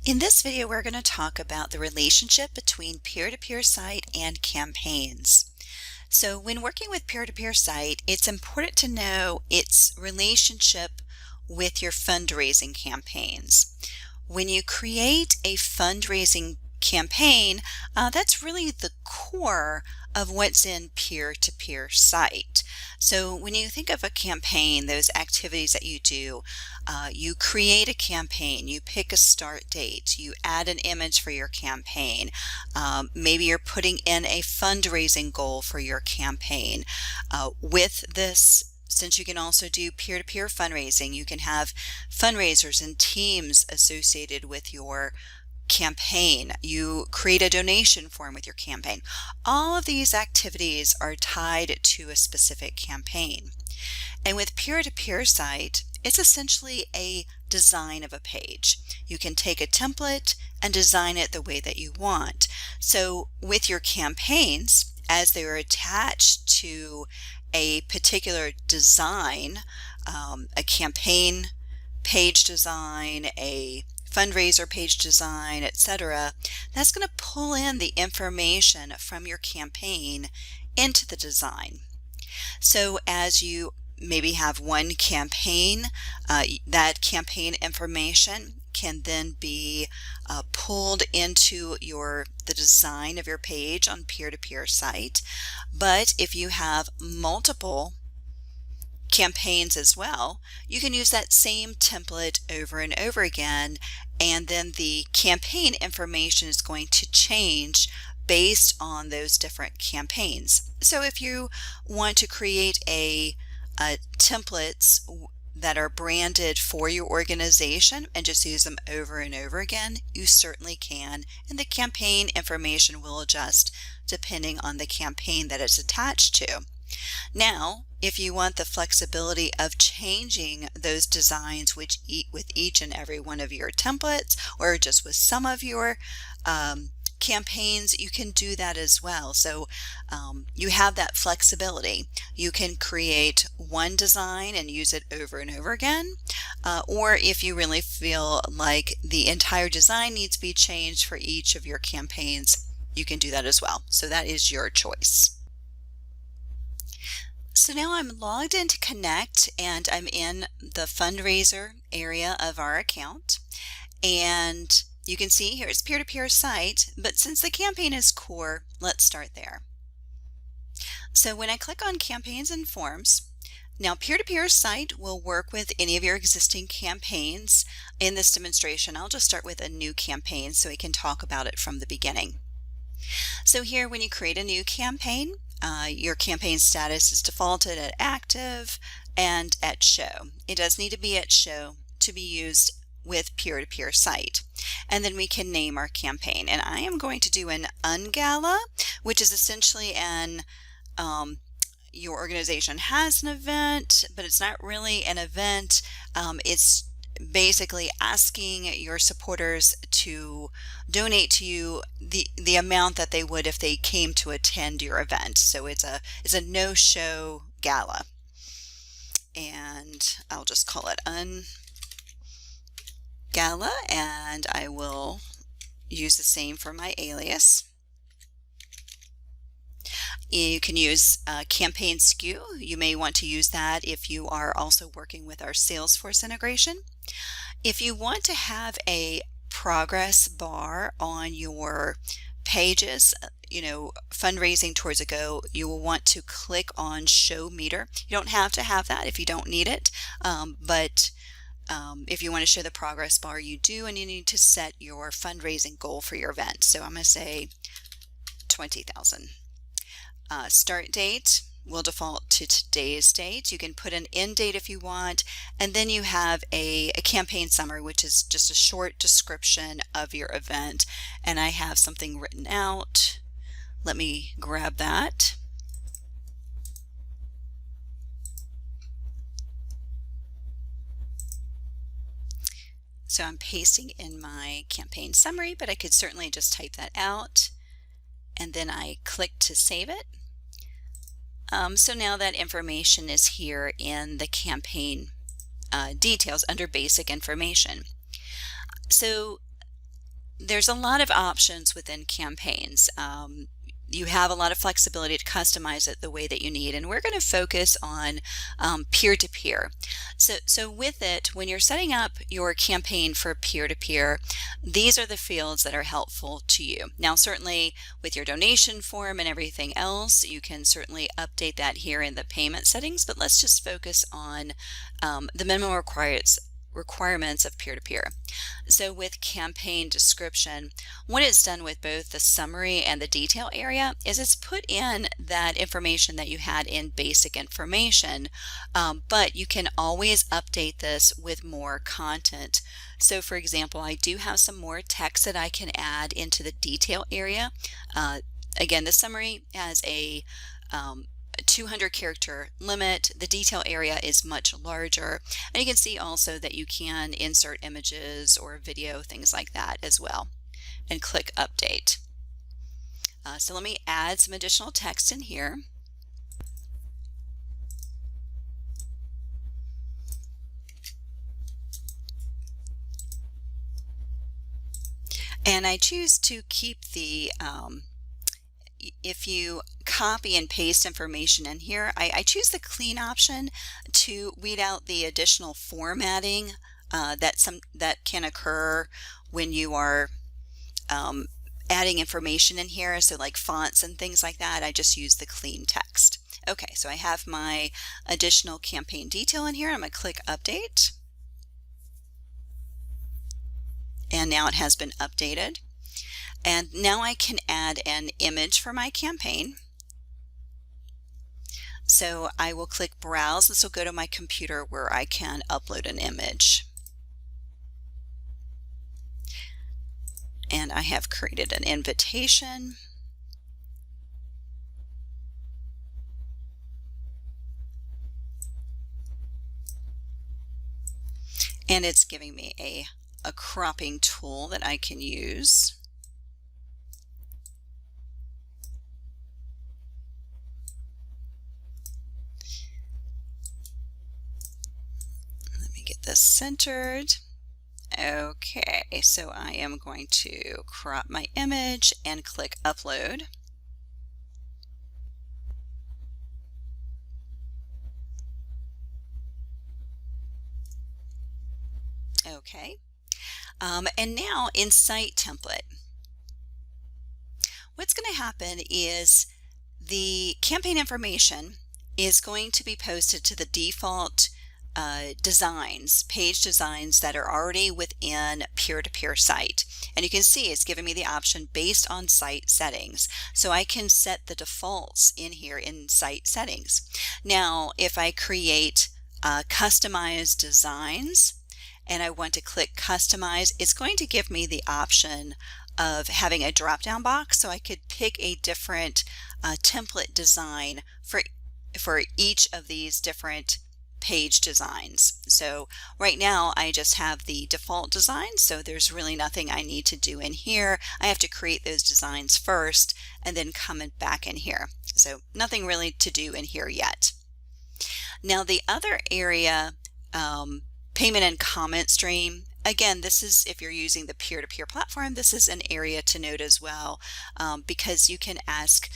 In this video, we're going to talk about the relationship between peer-to-peer site and campaigns. So when working with peer-to-peer site, it's important to know its relationship with your fundraising campaigns. When you create a fundraising campaign, that's really the core of what's in peer-to-peer site. So when you think of a campaign, those activities that you do, you create a campaign, you pick a start date, you add an image for your campaign, maybe you're putting in a fundraising goal for your campaign. With this, since you can also do peer-to-peer fundraising, you can have fundraisers and teams associated with your campaign. You create a donation form with your campaign. All of these activities are tied to a specific campaign. And with peer-to-peer site, it's essentially a design of a page. You can take a template and design it the way that you want. So with your campaigns, as they are attached to a particular design, a campaign page design, a fundraiser page design, etc., that's going to pull in the information from your campaign into the design. So as you maybe have one campaign, that campaign information can then be pulled into the design of your page on peer-to-peer site. But if you have multiple campaigns as well, you can use that same template over and over again, and then the campaign information is going to change based on those different campaigns. So if you want to create templates that are branded for your organization and just use them over and over again, you certainly can, and the campaign information will adjust depending on the campaign that it's attached to. Now, if you want the flexibility of changing those designs with each and every one of your templates, or just with some of your campaigns, you can do that as well. So you have that flexibility. You can create one design and use it over and over again, or if you really feel like the entire design needs to be changed for each of your campaigns, you can do that as well. So that is your choice. So now I'm logged into Connect and I'm in the fundraiser area of our account, and you can see here it's peer-to-peer site, but since the campaign is core, let's start there. So when I click on campaigns and forms, now peer-to-peer site will work with any of your existing campaigns. In this demonstration, I'll just start with a new campaign so we can talk about it from the beginning. So here, when you create a new campaign, your campaign status is defaulted at active and at show. It does need to be at show to be used with peer-to-peer site. And then we can name our campaign. And I am going to do an ungala, which is essentially your organization has an event, but it's not really an event. It's basically asking your supporters to donate to you the amount that they would if they came to attend your event. So it's a no-show gala, and I'll just call it ungala, and I will use the same for my alias. You can use campaign SKU. You may want to use that if you are also working with our Salesforce integration. If you want to have a progress bar on your pages, fundraising towards a goal, you will want to click on Show Meter. You don't have to have that if you don't need it, but if you want to show the progress bar, you do, and you need to set your fundraising goal for your event. So I'm going to say 20,000. Start date will default to today's date. You can put an end date if you want, and then you have a campaign summary, which is just a short description of your event. And I have something written out. Let me grab that. So I'm pasting in my campaign summary, but I could certainly just type that out, and then I click to save it. So now that information is here in the campaign details under basic information. So there's a lot of options within campaigns. You have a lot of flexibility to customize it the way that you need, and we're going to focus on peer-to-peer. So with it, when you're setting up your campaign for peer-to-peer, these are the fields that are helpful to you. Now, certainly with your donation form and everything else, you can certainly update that here in the payment settings, but let's just focus on the minimum requirements of peer-to-peer. So with campaign description, what it's done with both the summary and the detail area is it's put in that information that you had in basic information, but you can always update this with more content. So for example, I do have some more text that I can add into the detail area. Again, the summary has a 200 character limit. The detail area is much larger, and you can see also that you can insert images or video, things like that as well, and click update. So let me add some additional text in here. And I choose to keep the if you copy and paste information in here, I choose the clean option to weed out the additional formatting that can occur when you are adding information in here. So like fonts and things like that, I just use the clean text. Okay, so I have my additional campaign detail in here. I'm going to click update. And now it has been updated. And now I can add an image for my campaign. So I will click browse. This will go to my computer where I can upload an image. And I have created an invitation. And it's giving me a cropping tool that I can use. Let me get this centered. Okay, so I am going to crop my image and click upload. Okay, and now in site template, what's going to happen is the campaign information is going to be posted to the default designs, page designs that are already within peer-to-peer site. And you can see it's giving me the option based on site settings. So I can set the defaults in here in site settings. Now, if I create customized designs and I want to click customize, it's going to give me the option of having a drop-down box, so I could pick a different template design for each of these different page designs. So right now I just have the default design, so there's really nothing I need to do in here. I have to create those designs first and then come back in here. So nothing really to do in here yet. Now the other area, payment and comment stream, again, this is if you're using the peer-to-peer platform, this is an area to note as well, because you can ask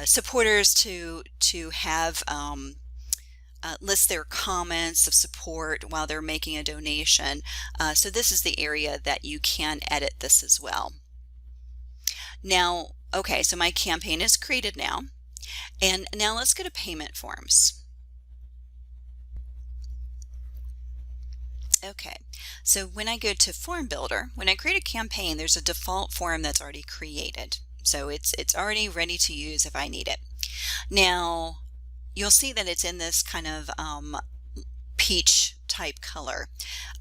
supporters to have list their comments of support while they're making a donation. So this is the area that you can edit this as well. Now, okay, so my campaign is created now, and now let's go to payment forms. Okay, so when I go to Form Builder, when I create a campaign, there's a default form that's already created. So it's already ready to use if I need it. Now, you'll see that it's in this kind of peach type color.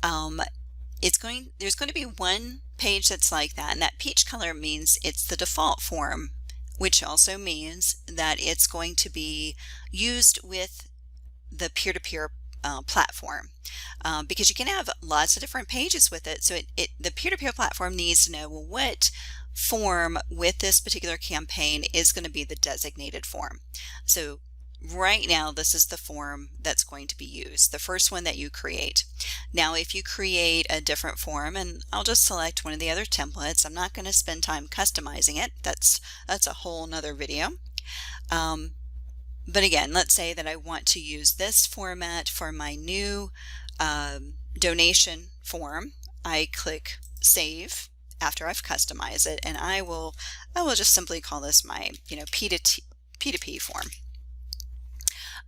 There's going to be one page that's like that, and that peach color means it's the default form, which also means that it's going to be used with the peer-to-peer platform, because you can have lots of different pages with it. So the peer-to-peer platform needs to know, well, what form with this particular campaign is going to be the designated form. So right now this is the form that's going to be used, the first one that you create. Now if you create a different form, and I'll just select one of the other templates, I'm not going to spend time customizing it. That's a whole nother video. But again, let's say that I want to use this format for my new donation form. I click Save after I've customized it, and I will just simply call this my P2P form.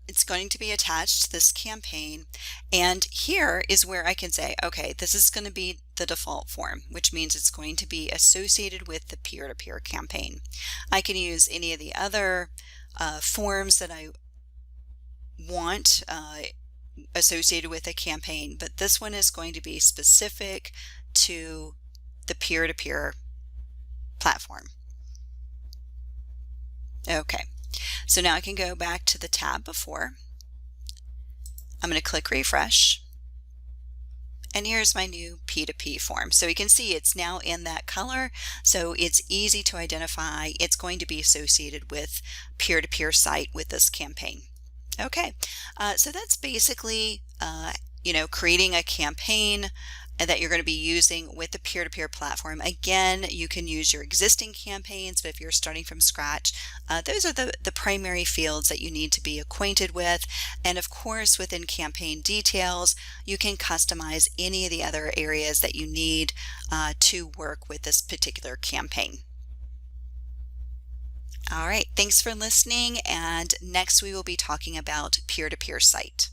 It's going to be attached to this campaign, and here is where I can say, okay, this is going to be the default form, which means it's going to be associated with the peer-to-peer campaign. I can use any of the other forms that I want associated with a campaign, but this one is going to be specific to the peer-to-peer platform. Okay, so now I can go back to the tab before. I'm going to click refresh, and here's my new P2P form. So you can see it's now in that color, so it's easy to identify. It's going to be associated with peer-to-peer site with this campaign. Okay, so that's basically creating a campaign that you're going to be using with the peer-to-peer platform. Again, you can use your existing campaigns, but if you're starting from scratch, those are the primary fields that you need to be acquainted with. And of course, within campaign details, you can customize any of the other areas that you need to work with this particular campaign. All right, thanks for listening, and next we will be talking about peer-to-peer site.